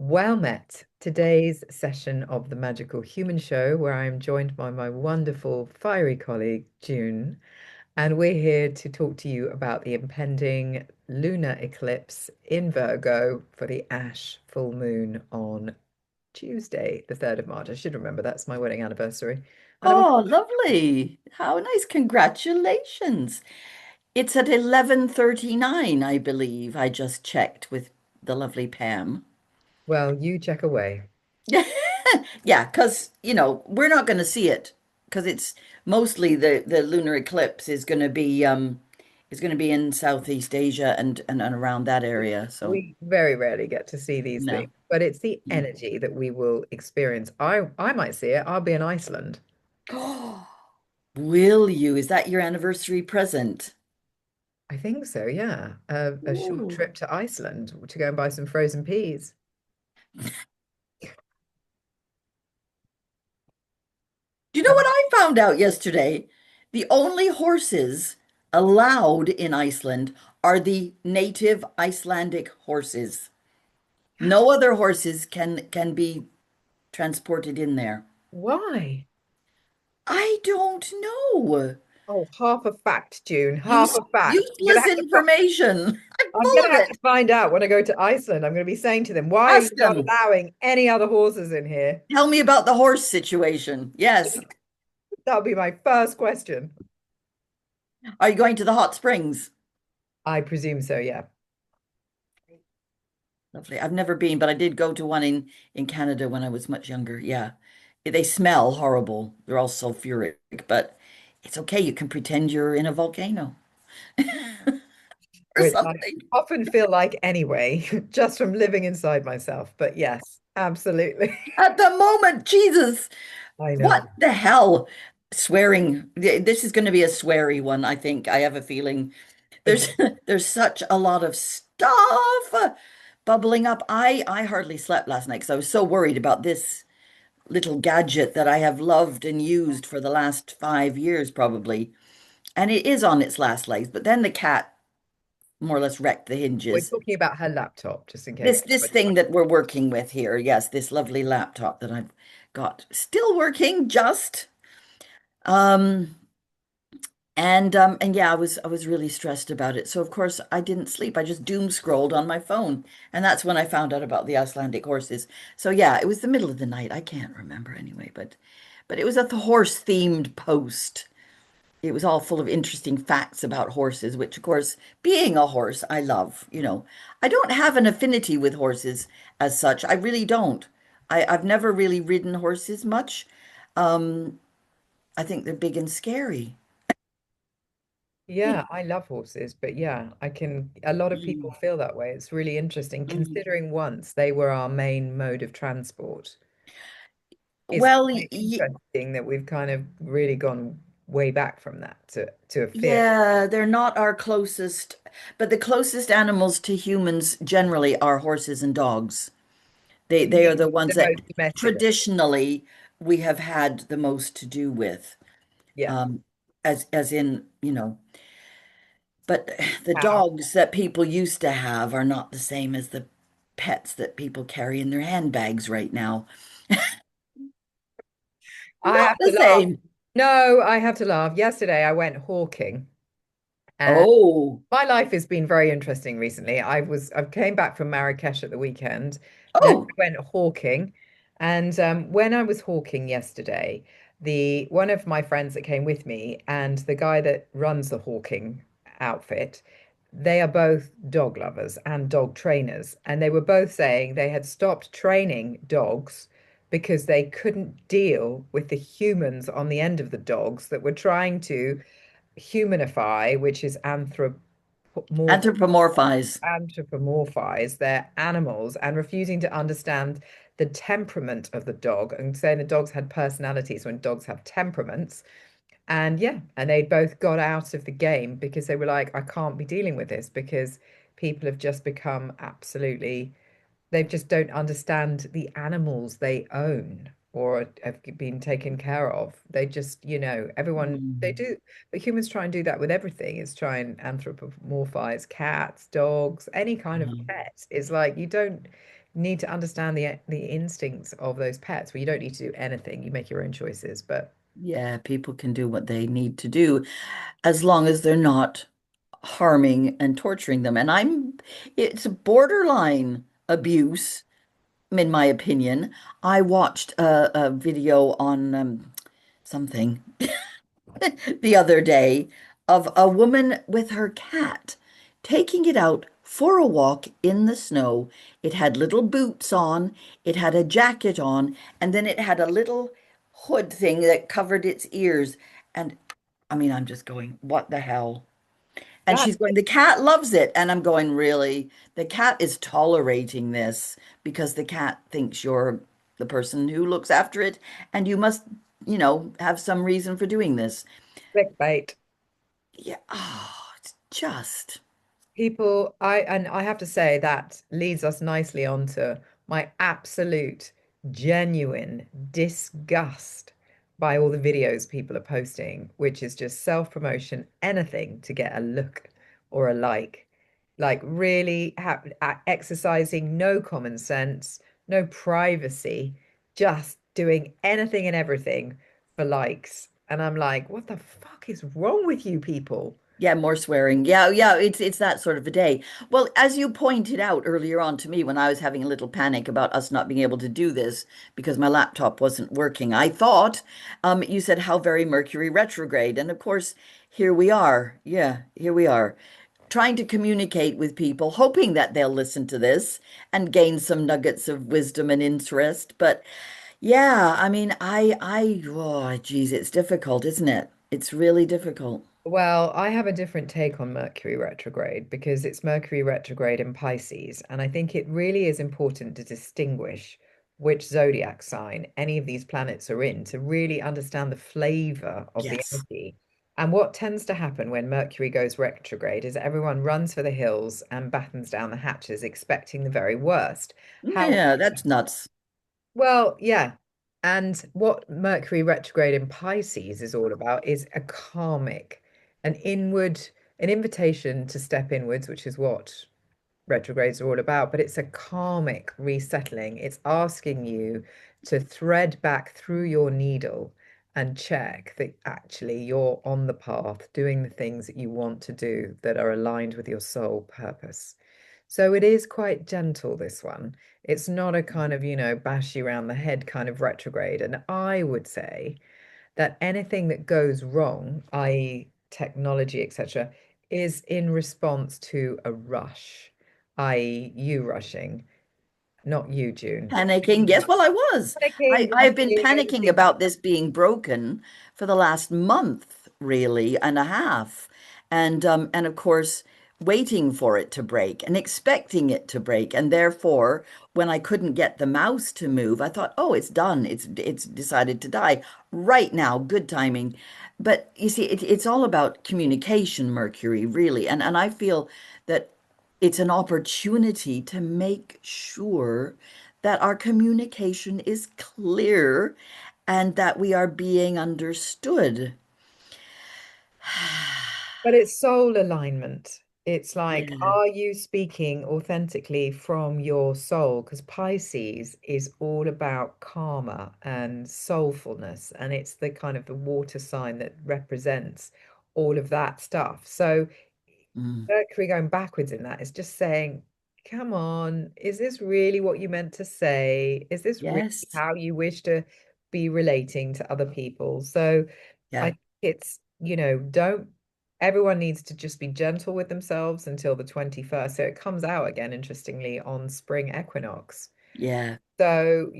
Well met. Today's session of the Magical Human Show, where I am joined by my wonderful, fiery colleague, June, and we're here to talk to you about the impending lunar eclipse in Virgo for the Ash full moon on Tuesday, the 3rd of March. I should remember that's my wedding anniversary. And I'm Oh, lovely. How nice. Congratulations. It's at 11:39, I believe. I just checked with the lovely Pam. well, you check away. Yeah, because, we're not going to see it because it's mostly the lunar eclipse is going to be in Southeast Asia and around that area. So, We very rarely get to see these things, no. but it's the Mm. energy that we will experience. I might see it. I'll be in Iceland. Will you? Is that your anniversary present? I think so, yeah. A short Ooh. trip to Iceland to go and buy some frozen peas. Do you know what I found out yesterday? The only horses allowed in Iceland are the native Icelandic horses. No other horses can be transported in there. Why? I don't know. Oh, half a fact, June. Half a fact. Useless information. I'm I'm full gonna of have it. to find out when I go to Iceland. I'm gonna be saying to them, why are you Ask not them. allowing any other horses in here? Tell me about the horse situation. Yes. That'll be my first question. Are you going to the hot springs? I presume so, yeah. Lovely. I've never been, but I did go to one in Canada when I was much younger. Yeah. They smell horrible. They're all sulfuric, but it's okay. You can pretend you're in a volcano or Which I something. often feel like anyway, just from living inside myself. But yes, absolutely. At the moment, Jesus, I what know. the hell? Swearing. This is going to be a sweary one, I think. I have a feeling. There's Okay. there's such a lot of stuff bubbling up. I hardly slept last night because I was so worried about this little gadget that I have loved and used for the last 5 years, probably. And it is on its last legs, but then the cat more or less wrecked the We're hinges. talking about her laptop, just in case This anybody's thing that we're working with here, yes, this lovely laptop that I've got, still working just. Um, and yeah, I was really stressed about it. So of course I didn't sleep. I just doom scrolled on my phone. And that's when I found out about the Icelandic horses. So yeah, it was the middle of the night. I can't remember anyway, but it was a horse themed post. It was all full of interesting facts about horses, which of course, being a horse, I love, I don't have an affinity with horses as such. I really don't. I've never really ridden horses much. Um, I think they're big and scary. Yeah, I love horses, but yeah, a lot of people Mm. feel that way. It's really interesting Mm. considering once they were our main mode of transport. It's Well, quite interesting that we've kind of really gone way back from that to a fear. yeah, they're not our closest, but the closest animals to humans generally are horses and dogs. They Yeah, are the ones the that most domesticated. traditionally we have had the most to do with. Yeah. Um, as in, but the Wow. dogs that people used to have are not the same as the pets that people carry in their handbags right now. I Not have to the laugh. same. No, I have to laugh. Yesterday I went hawking. Oh, My life has been very interesting recently. I came back from Marrakesh at the weekend. Then I oh, went hawking, and when I was hawking yesterday, the one of my friends that came with me and the guy that runs the hawking outfit, they are both dog lovers and dog trainers, and they were both saying they had stopped training dogs because they couldn't deal with the humans on the end of the dogs that were trying to humanify, which is anthropomorphize. anthropomorphize their animals and refusing to understand the temperament of the dog and saying the dogs had personalities when dogs have temperaments. And yeah, and they both got out of the game because they were like, I can't be dealing with this because people have just become absolutely they just don't understand the animals they own or have been taken care of. They just, everyone, they Mm. do, but humans try and do that with everything, is try and anthropomorphize cats, dogs, any kind of Um, pet. Is like, you don't need to understand the instincts of those pets where you don't need to do anything. You make your own choices. But Yeah, people can do what they need to do as long as they're not harming and torturing them. And it's borderline abuse, in my opinion. I watched a video on something the other day of a woman with her cat taking it out for a walk in the snow. It had little boots on, it had a jacket on, and then it had a little hood thing that covered its ears. And I mean, I'm just going, what the hell? And that she's going, the cat loves it. And I'm going, really? The cat is tolerating this because the cat thinks you're the person who looks after it, and you must, have some reason for doing this. clickbait. Yeah. Oh, it's just. People, I have to say that leads us nicely on to my absolute genuine disgust by all the videos people are posting, which is just self-promotion, anything to get a look or a like really ha exercising no common sense, no privacy, just doing anything and everything for likes. And I'm like, what the fuck is wrong with you people? Yeah, more swearing. Yeah, yeah, it's that sort of a day. Well, as you pointed out earlier on to me when I was having a little panic about us not being able to do this because my laptop wasn't working, I thought you said how very Mercury retrograde. And of course, here we are. Yeah, here we are. Trying to communicate with people, hoping that they'll listen to this and gain some nuggets of wisdom and interest. But yeah, I mean, oh, geez, it's difficult, isn't it? It's really difficult. Well, I have a different take on Mercury retrograde because it's Mercury retrograde in Pisces. And I think it really is important to distinguish which zodiac sign any of these planets are in to really understand the flavor of the Yes. energy. And what tends to happen when Mercury goes retrograde is everyone runs for the hills and battens down the hatches, expecting the very worst. How Yeah, that's nuts. well, yeah. And what Mercury retrograde in Pisces is all about is a karmic, an inward, an invitation to step inwards, which is what retrogrades are all about, but it's a karmic resettling. It's asking you to thread back through your needle and check that actually you're on the path, doing the things that you want to do that are aligned with your soul purpose. So it is quite gentle, this one. It's not a kind of, bash you around the head kind of retrograde. And I would say that anything that goes wrong, i.e., technology, etc., is in response to a rush, i.e., you rushing, not you, June. Panicking. Yes, well, I was. Panicking, I've been rushing, panicking overthinking. about this being broken for the last month, really, and a half. And of course, waiting for it to break and expecting it to break. And therefore, when I couldn't get the mouse to move, I thought, oh, it's done. It's decided to die right now. Good timing. But you see, it's all about communication, Mercury, really. And I feel that it's an opportunity to make sure that our communication is clear and that we are being understood. But it's soul alignment. It's like, Yeah. are you speaking authentically from your soul? Because Pisces is all about karma and soulfulness, and it's the kind of the water sign that represents all of that stuff. So Mm. Mercury going backwards in that is just saying, come on, is this really what you meant to say? Is this really Yes. how you wish to be relating to other people? So I Yeah. think it's, don't everyone needs to just be gentle with themselves until the 21st. So it comes out again, interestingly, on spring equinox. Yeah. So,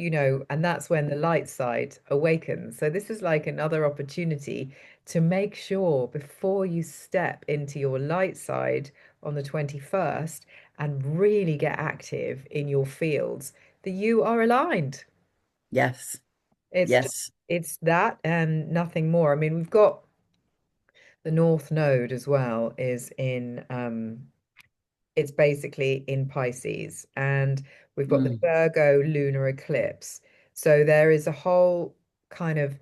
and that's when the light side awakens. So this is like another opportunity to make sure before you step into your light side on the 21st and really get active in your fields that you are aligned. Yes. It's just, Yes. it's that and nothing more. I mean, we've got the North Node as well is in it's basically in Pisces, and we've got the Mm. Virgo lunar eclipse. So there is a whole kind of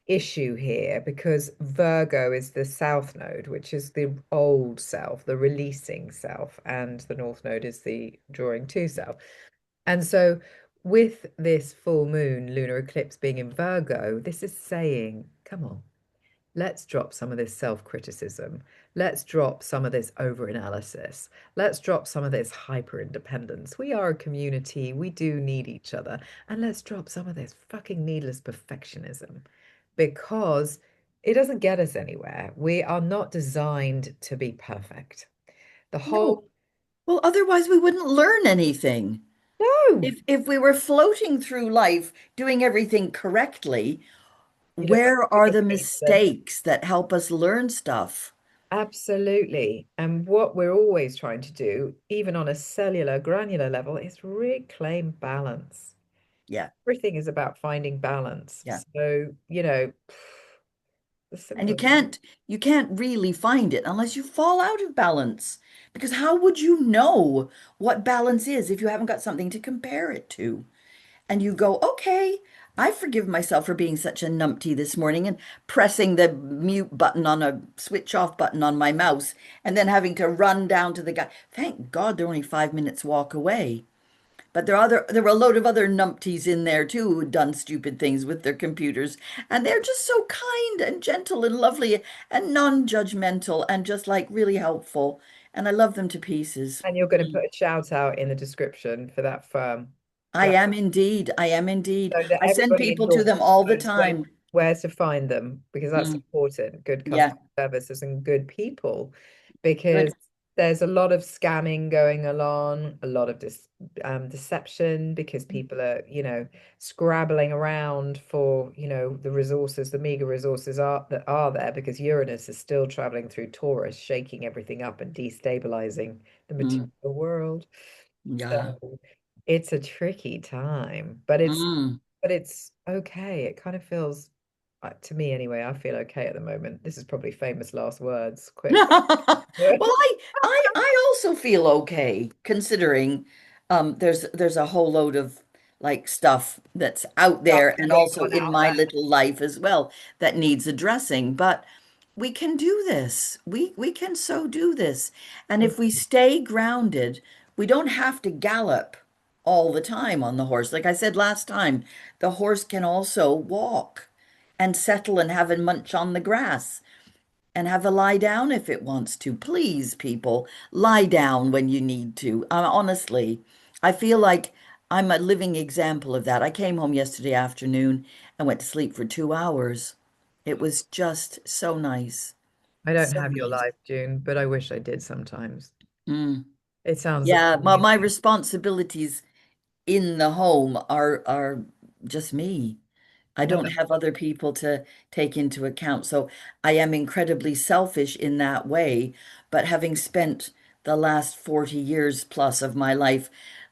issue here because Virgo is the South Node, which is the old self, the releasing self, and the North Node is the drawing to self. And so, with this full moon lunar eclipse being in Virgo, this is saying, come on, let's drop some of this self-criticism. Let's drop some of this over-analysis. Let's drop some of this hyper-independence. We are a community. We do need each other. And let's drop some of this fucking needless perfectionism because it doesn't get us anywhere. We are not designed to be perfect. The No. whole, Well, otherwise we wouldn't learn anything. no, If we were floating through life doing everything correctly, you don't where make are the mistakes then. mistakes that help us learn stuff? Absolutely. And what we're always trying to do, even on a cellular, granular level, is reclaim balance. Yeah, Everything is about finding balance. yeah. So, the And simple. you can't really find it unless you fall out of balance. Because how would you know what balance is if you haven't got something to compare it to? And you go, okay, I forgive myself for being such a numpty this morning and pressing the mute button on a switch off button on my mouse and then having to run down to the guy. Thank God they're only 5 minutes walk away. But there were a load of other numpties in there too who'd done stupid things with their computers. And they're just so kind and gentle and lovely and non-judgmental and just like really helpful. And I love them to pieces. And you're going to put a shout out in the description for that firm. I am indeed. I am indeed. So that I send everybody in people your to them all the knows time. where to find them because that's Mm, important. Good yeah, customer services and good people, because good. there's a lot of scamming going along, a lot of deception because people are, scrabbling around for, the resources, the meager resources that are there because Uranus is still traveling through Taurus, shaking everything up and destabilizing the material Mm, world. yeah. So it's a tricky time, but it's Mm. okay. It kind of feels, to me anyway, I feel okay at the moment. This is probably famous last words. Quick. Well, I also feel okay considering there's a whole load of like stuff that's out Stuff there and going also on in out my there. little life as well that needs addressing. But we can do this. We can so do this. And if we stay grounded, we don't have to gallop all the time on the horse. Like I said last time, the horse can also walk and settle and have a munch on the grass and have a lie down if it wants to. Please, people, lie down when you need to. Honestly, I feel like I'm a living example of that. I came home yesterday afternoon and went to sleep for 2 hours. It was just so nice. I don't So have your nice. life, June, but I wish I did sometimes. Mm. It sounds Yeah, amazing. my responsibilities in the home are just me. I No, don't have other people to take into account. So I am incredibly selfish in that way. But having spent the last 40 years plus of my life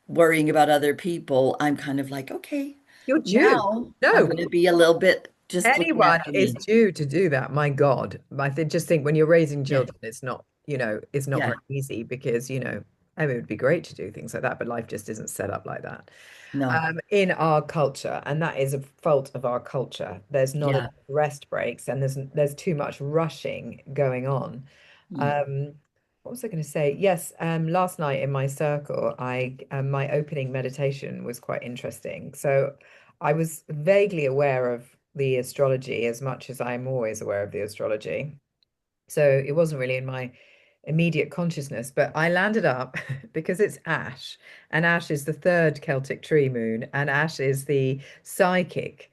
worrying about other people, I'm kind of like, okay, you're due. now I'm No, going to be a little bit just looking anyone after is me. due to do that. My God. Just think when you're raising Yeah. children, it's not Yeah. very easy because, I mean, it would be great to do things like that, but life just isn't set up like that. No. In our culture, and that is a fault of our culture. There's not enough Yeah. rest breaks, and there's too much rushing going on. Mm. Um, what was I going to say? Yes, last night in my circle, my opening meditation was quite interesting. So I was vaguely aware of the astrology as much as I'm always aware of the astrology. So it wasn't really in my immediate consciousness, but I landed up because it's Ash, and Ash is the third Celtic tree moon, and Ash is the psychic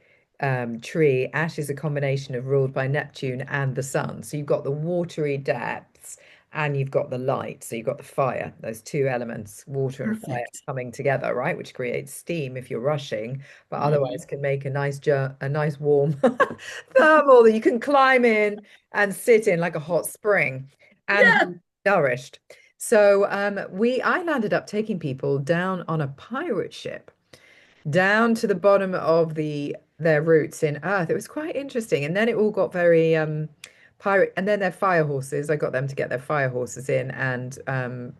tree. Ash is a combination of ruled by Neptune and the sun. So you've got the watery depths and you've got the light. So you've got the fire, those two elements, water and fire Perfect. coming together, right? Which creates steam if you're rushing, but otherwise Hmm. can make a nice warm thermal that you can climb in and sit in like a hot spring and Yeah. be nourished. So I landed up taking people down on a pirate ship down to the bottom of their roots in Earth. It was quite interesting. And then it all got very pirate. And then their fire horses, I got them to get their fire horses in and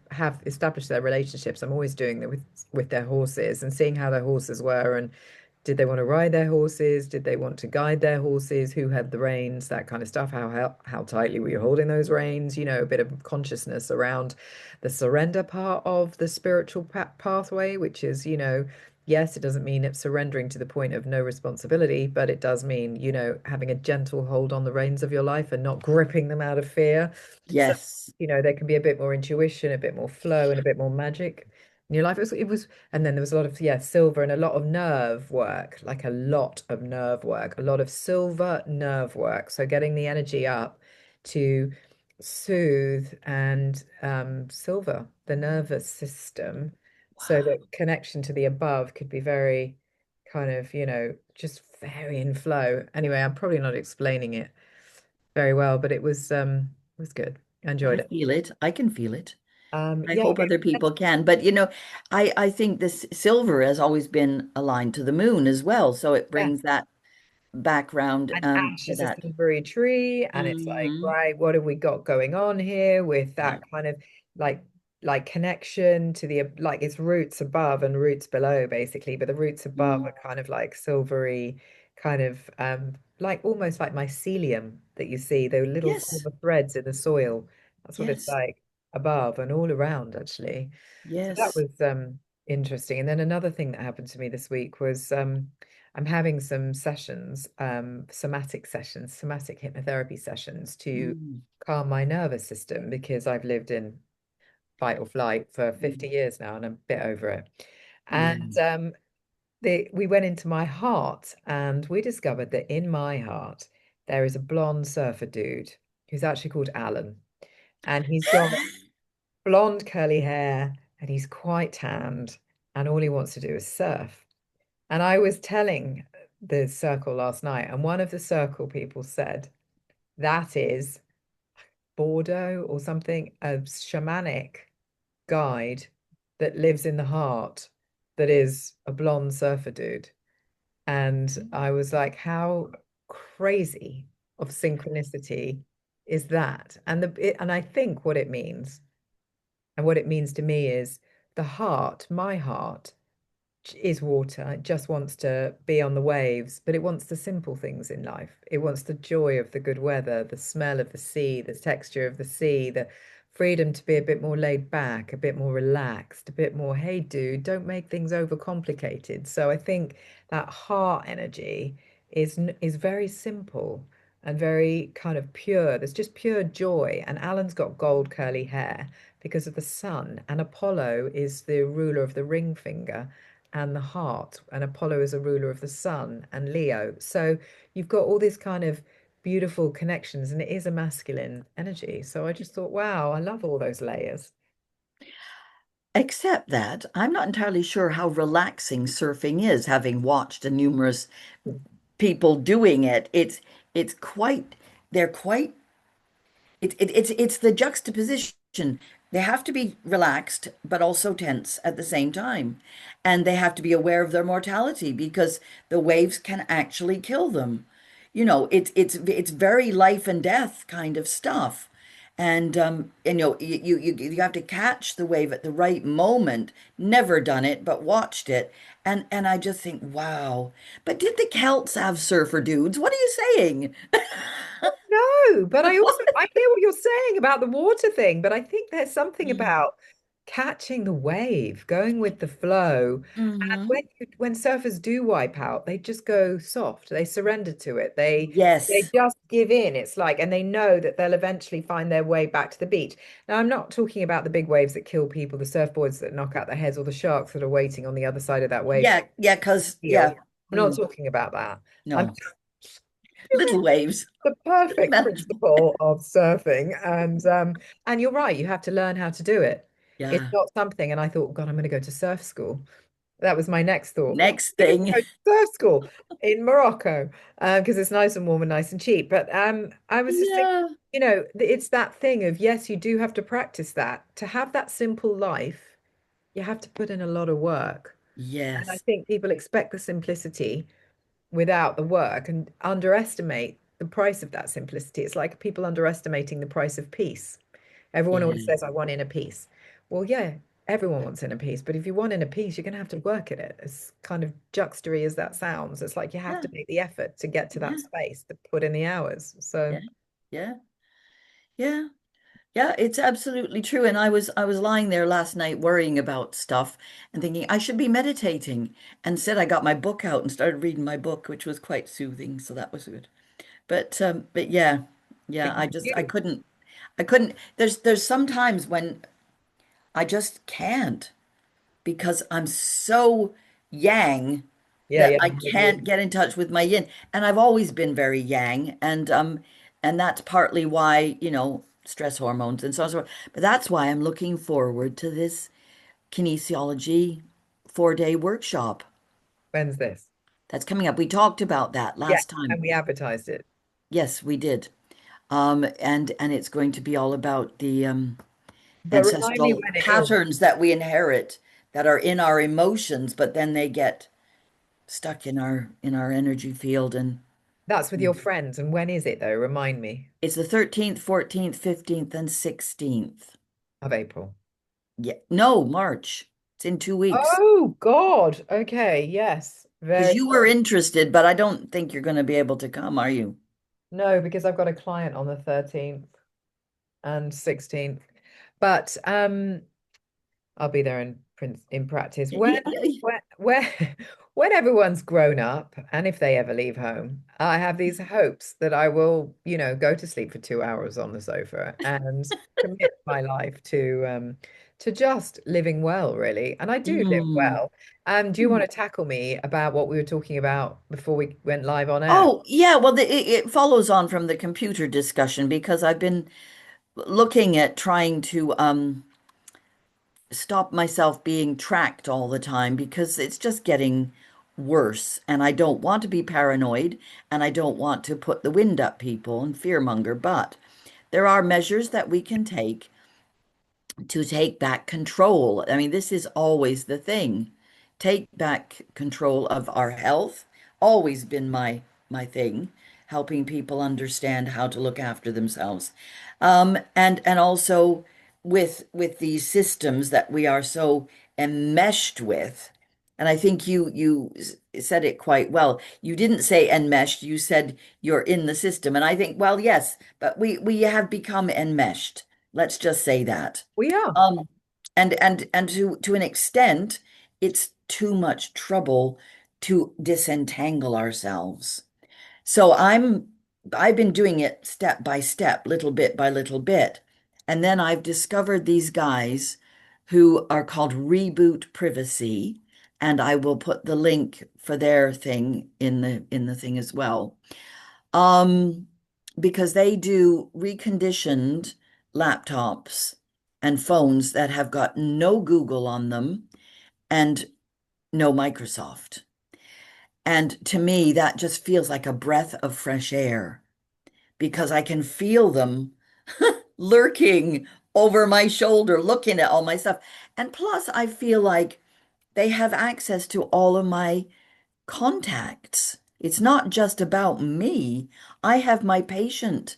have established their relationships. I'm always doing that with their horses and seeing how their horses were and Did they want to ride their horses? Did they want to guide their horses? Who had the reins? That kind of stuff. How tightly were you holding those reins? You know, a bit of consciousness around the surrender part of the spiritual pathway, which is, yes, it doesn't mean it's surrendering to the point of no responsibility, but it does mean, having a gentle hold on the reins of your life and not gripping them out of fear. So, Yes. there can be a bit more intuition, a bit more flow, and a bit more magic in your life. And then there was a lot of, yeah, silver and a lot of nerve work, like a lot of nerve work, a lot of silver nerve work. So getting the energy up to soothe and silver the nervous system so Wow. that connection to the above could be very kind of, just very in flow. Anyway, I'm probably not explaining it very well, but it was good. I enjoyed I it. feel it. I can feel it. I Yeah, hope other people can. But I think this silver has always been aligned to the moon as well. So it yeah. brings that background And ash to is a that. silvery tree, and it's like, Hmm. right, what have we got going on here with Yeah. that kind of like like connection to the like its roots above and roots below, basically, but the roots above Mm. are kind of like silvery, kind of like almost like mycelium that you see, the little Yes. silver threads in the soil. That's what it's Yes. like above and all around, actually. So that Yes. was interesting. And then another thing that happened to me this week was I'm having some sessions, somatic hypnotherapy sessions to Mm. calm my nervous system because I've lived in fight or flight for Mm. 50 years now and I'm a bit over it. Yeah. And we went into my heart and we discovered that in my heart there is a blonde surfer dude who's actually called Alan. And he's got blonde curly hair and he's quite tanned and all he wants to do is surf. And I was telling the circle last night, and one of the circle people said, that is Bordeaux or something, a shamanic guide that lives in the heart that is a blonde surfer dude. And I was like, how crazy of synchronicity is that? And I think what it means, and what it means to me is the heart, my heart is water. It just wants to be on the waves, but it wants the simple things in life. It wants the joy of the good weather, the smell of the sea, the texture of the sea, the freedom to be a bit more laid back, a bit more relaxed, a bit more, hey, dude, don't make things overcomplicated. So I think that heart energy is very simple and very kind of pure. There's just pure joy. And Alan's got gold curly hair because of the sun, and Apollo is the ruler of the ring finger and the heart, and Apollo is a ruler of the sun and Leo. So you've got all these kind of beautiful connections, and it is a masculine energy. So I just thought, wow, I love all those layers. Except that I'm not entirely sure how relaxing surfing is, having watched a numerous people doing it. It's quite they're quite it's the juxtaposition. They have to be relaxed, but also tense at the same time. And they have to be aware of their mortality because the waves can actually kill them. It's very life and death kind of stuff. You have to catch the wave at the right moment. Never done it, but watched it. And I just think, wow. But did the Celts have surfer dudes? What are you saying? No, but I hear what you're saying about the water thing, but I think there's something about catching the wave, going with the flow. And Hmm. when surfers do wipe out, they just go soft. They surrender to it. They Yes. just give in. It's like, and they know that they'll eventually find their way back to the beach. Now, I'm not talking about the big waves that kill people, the surfboards that knock out their heads, or the sharks that are waiting on the other side of that wave to Yeah, yeah, because heal. yeah. I'm not Mm, talking about that. I'm no. Little waves. the Little perfect manageable. principle of surfing. And you're right, you have to learn how to do it. It's Yeah. not something, and I thought, God, I'm going to go to surf school. That was my next thought. Next I'm going to thing. go to surf school in Morocco because it's nice and warm and nice and cheap. But I was just thinking, Yeah. it's that thing of yes, you do have to practice that. To have that simple life, you have to put in a lot of work. And I Yes. think people expect the simplicity without the work and underestimate the price of that simplicity. It's like people underestimating the price of peace. Everyone always Yeah. says, I want inner peace. Well, yeah, everyone wants inner peace, but if you want inner peace, you're going to have to work at it. As kind of juxtapoz as that sounds, it's like you have Yeah, to make the effort to get to that yeah, space, to put in the hours. So yeah, yeah, yeah. Yeah, it's absolutely true. And I was lying there last night worrying about stuff and thinking I should be meditating. And said I got my book out and started reading my book, which was quite soothing, so that was good. But yeah, yeah, because you, I couldn't there's some times when I just can't because I'm so yang yeah, that yeah, I I'm with you. can't get in touch with my yin. And I've always been very yang, and that's partly why, stress hormones and so on and so forth. But that's why I'm looking forward to this kinesiology 4-day workshop When's this? that's coming up. We talked about that Yeah, last and time. we advertised it. Yes, we did. And it's going to be all about the But remind me ancestral when it is. patterns that we inherit that are in our emotions, but then they get stuck in our energy field. And That's with your friends. And when is it though? Remind me it's the 13th, 14th, 15th, and 16th. of April. Yeah, no, March. It's in 2 weeks. Oh God. Okay. Yes. Because Very you were cool. interested, but I don't think you're going to be able to come, are you? No, because I've got a client on the 13th and 16th. But I'll be there in practice. Yeah, yeah, yeah. When when everyone's grown up, and if they ever leave home, I have these hopes that I will, go to sleep for 2 hours on the sofa and commit my life to just living well, really. And I do live Mm. well. Do you want to tackle me about what we were talking about before we went live on air? Oh, yeah. Well, it follows on from the computer discussion because I've been looking at trying to stop myself being tracked all the time because it's just getting worse. And I don't want to be paranoid and I don't want to put the wind up people and fearmonger. But there are measures that we can take to take back control. I mean, this is always the thing. Take back control of our health. Always been my thing, helping people understand how to look after themselves. And also with these systems that we are so enmeshed with. And I think you said it quite well. You didn't say enmeshed, you said you're in the system. And I think, well, yes, but we have become enmeshed. Let's just say that. We are. Um, and to an extent, it's too much trouble to disentangle ourselves. So I've been doing it step by step, little bit by little bit. And then I've discovered these guys who are called Reboot Privacy, and I will put the link for their thing in the thing as well. Um, because they do reconditioned laptops and phones that have got no Google on them and no Microsoft. And to me, that just feels like a breath of fresh air because I can feel them lurking over my shoulder, looking at all my stuff. And plus, I feel like they have access to all of my contacts. It's not just about me. I have my patient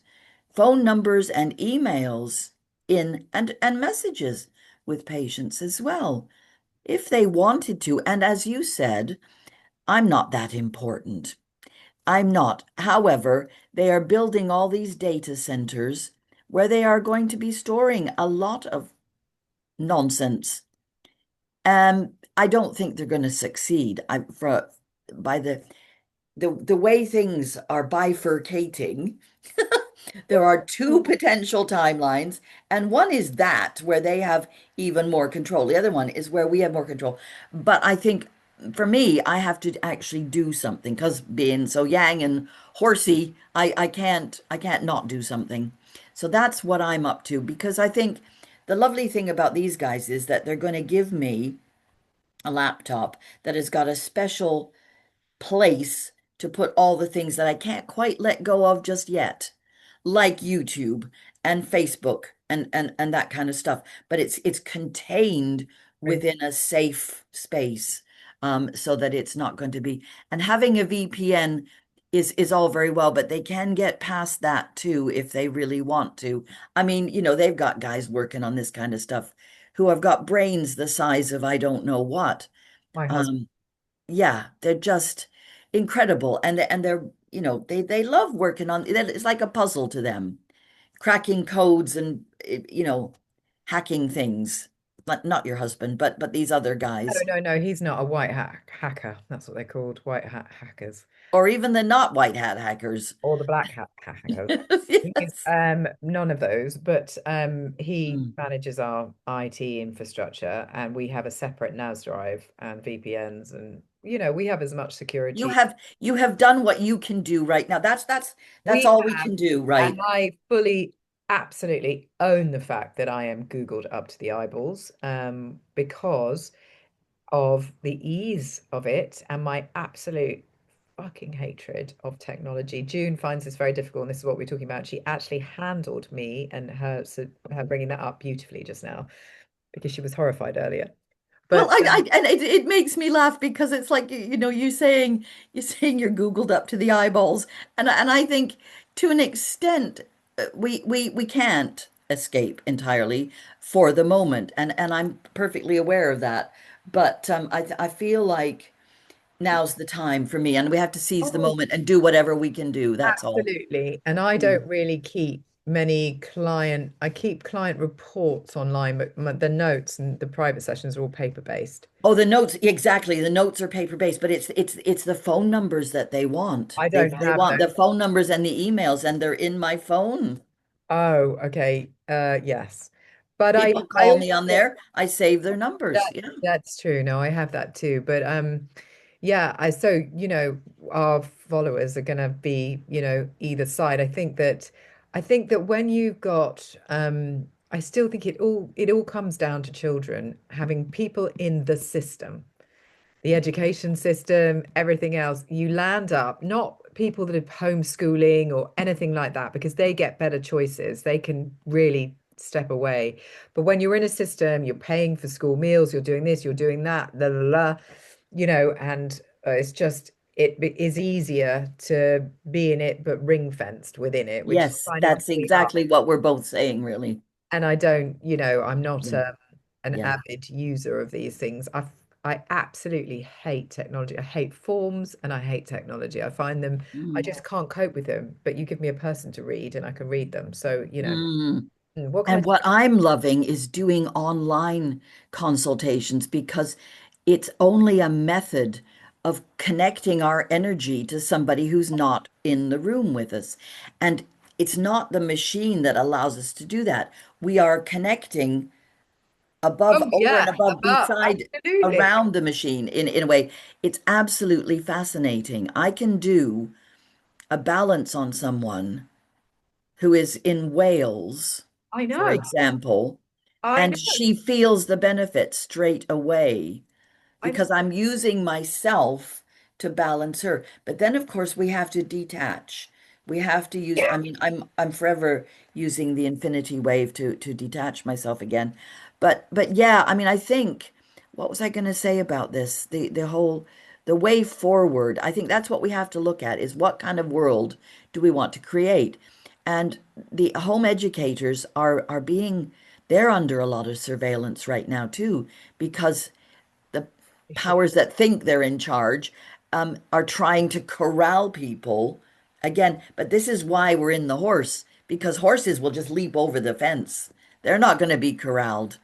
phone numbers and emails in and messages with patients as well, if they wanted to. And as you said, I'm not that important. I'm not. However, they are building all these data centers where they are going to be storing a lot of nonsense. I don't think they're going to succeed. By the way things are bifurcating, there are two potential timelines, and one is that where they have even more control. The other one is where we have more control. But I think for me, I have to actually do something because being so yang and horsey, I can't not do something. So that's what I'm up to because I think the lovely thing about these guys is that they're going to give me a laptop that has got a special place to put all the things that I can't quite let go of just yet, like YouTube and Facebook and that kind of stuff. But it's contained within a safe space, so that it's not going to be. And having a VPN is all very well, but they can get past that too if they really want to. I mean, they've got guys working on this kind of stuff who have got brains the size of I don't know what. My husband. Um, yeah, they're just incredible. And they're, they love working on it's like a puzzle to them, cracking codes and hacking things. Not your husband, but these other No, guys. no, no, he's not a white hat hacker. That's what they're called, white hat hackers, Or even the not white hat hackers. or the black hat hackers. He's Yes. none of those, but he Mm. manages our IT infrastructure, and we have a separate NAS drive and VPNs, and we have as much You security. have you have done what you can do right now. That's We all we have, can do, and right? I fully, absolutely own the fact that I am Googled up to the eyeballs, because of the ease of it and my absolute fucking hatred of technology. June finds this very difficult, and this is what we're talking about. She actually handled me and her bringing that up beautifully just now because she was horrified earlier. Well, But and it makes me laugh because it's like you saying you're Googled up to the eyeballs, and I think to an extent we can't escape entirely for the moment, and I'm perfectly aware of that. But I feel like now's the time for me, and we have to seize the oh, moment and do whatever we can do. That's all. absolutely. And I Mm. don't really keep I keep client reports online, but the notes and the private sessions are all paper based. Oh, the notes, exactly. The notes are paper-based, but it's the phone numbers that they want. I They don't they have want those. the phone numbers and the emails, and they're in my phone. Oh, okay. Yes. But People I call also me on get there. I save their numbers. that Yeah. that's true. No, I have that too. But yeah, our followers are gonna be, either side. I think that when you've got I still think it all comes down to children having people in the system, the education system, everything else, you land up, not people that are homeschooling or anything like that, because they get better choices. They can really step away. But when you're in a system, you're paying for school meals, you're doing this, you're doing that, la la la, and it is easier to be in it, but ring fenced within it, which is Yes, kind of that's really hard. exactly what we're both saying, really. And I don't, I'm not Yeah. an Yeah. avid user of these things. I absolutely hate technology. I hate forms and I hate technology. I find them, I Mm. just can't cope with them. But you give me a person to read and I can read them. So, Mm. what can I And do? what I'm loving is doing online consultations because it's only a method of connecting our energy to somebody who's not in the room with us. And it's not the machine that allows us to do that. We are connecting above, Oh over and yeah, above, beside, absolutely. around the machine in a way. It's absolutely fascinating. I can do a balance on someone who is in Wales, I for know. example, I and know. she feels the benefit straight away I know. because I'm using myself to balance her. But then, of course, we have to detach. We have to use, I mean, I'm forever using the infinity wave to detach myself again. But yeah, I mean, I think what was I going to say about this? The way forward. I think that's what we have to look at is what kind of world do we want to create? And the home educators are being they're under a lot of surveillance right now too, because the powers that think they're in charge are trying to corral people again. But this is why we're in the horse, because horses will just leap over the fence. They're not going to be corralled.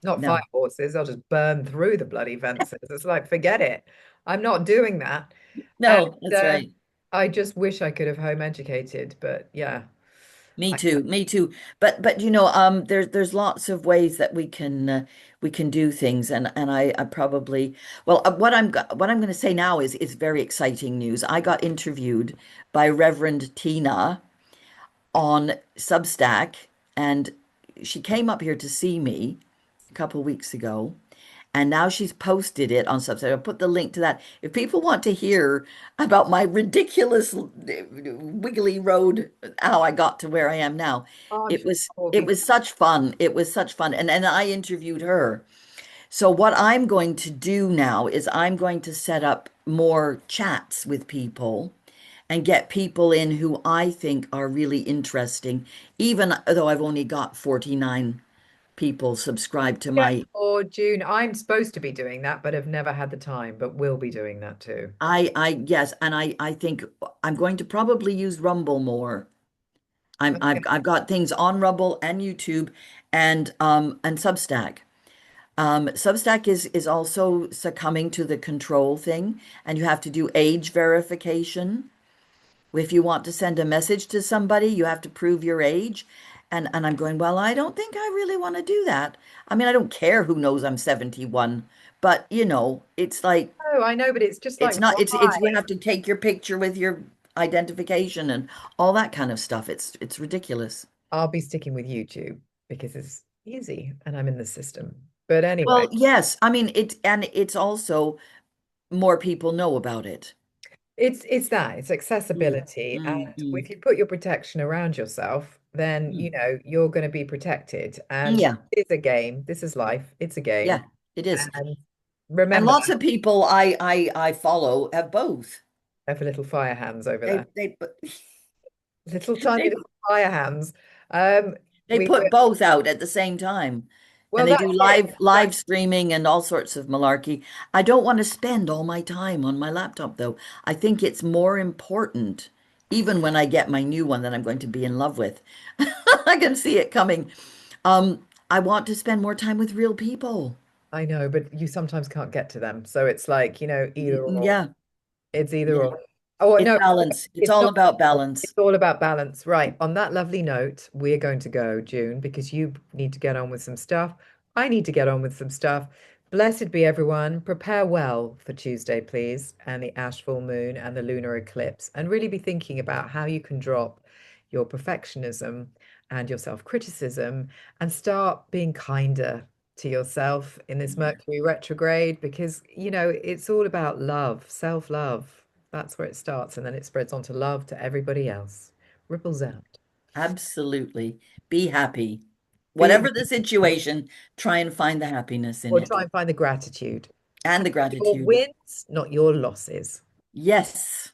Not No, fight horses. I'll just burn through the bloody fences. It's like, forget it. I'm not doing that. And no, that's right. I just wish I could have home educated, but yeah. Me I, too, me too. But there's lots of ways that we can do things, and I probably well, what I'm going to say now is very exciting news. I got interviewed by Reverend Tina on Substack, and she came up here to see me a couple of weeks ago, and now she's posted it on Substack. I'll put the link to that. If people want to hear about my ridiculous wiggly road, how I got to where I am now, oh, I'm it sure was that will it be. was such fun. It was such fun, and I interviewed her. So what I'm going to do now is I'm going to set up more chats with people and get people in who I think are really interesting, even though I've only got 49 people subscribe to Yeah, my or June. I'm supposed to be doing that, but have never had the time, but will be doing that too. yes, and I think I'm going to probably use Rumble more. Okay. I've got things on Rumble and YouTube and Substack. Substack is also succumbing to the control thing, and you have to do age verification. If you want to send a message to somebody, you have to prove your age. And I'm going, well, I don't think I really want to do that. I mean, I don't care who knows I'm 71, but it's like Oh, I know, but it's just like, it's not it's why? you have to take your picture with your identification and all that kind of stuff. It's ridiculous. I'll be sticking with YouTube because it's easy and I'm in the system. But anyway, Well, yes, I mean it's also more people know about it. it's Mm, accessibility. And mm, mm. if you put your protection around yourself, then Mm. you're going to be protected. And Yeah, it's a game. This is life. It's a game. yeah, it is. And And remember lots that. of people I follow have both. I have little fire hands over there. They Little tiny they little fire hands. Um, they we put both out at the same time. And well, they do that's it. Like, live streaming and all sorts of malarkey. I don't want to spend all my time on my laptop though. I think it's more important, even when I get my new one that I'm going to be in love with. I can see it coming. I want to spend more time with real people. I know, but you sometimes can't get to them. So it's like, either or. Yeah, It's either yeah. or. Oh, It's no, balance. It's it's all not. about It's balance. all about balance. Right. On that lovely note, we're going to go, June, because you need to get on with some stuff. I need to get on with some stuff. Blessed be everyone. Prepare well for Tuesday, please, and the ash full moon and the lunar eclipse, and really be thinking about how you can drop your perfectionism and your self-criticism and start being kinder to yourself in this Mercury retrograde because, it's all about love, self-love. That's where it starts, and then it spreads on to love to everybody else. Ripples out. Absolutely. Be happy. Be Whatever the situation, try and find the happiness in or it try and find the gratitude. and Count the your gratitude. wins, not your losses. Yes.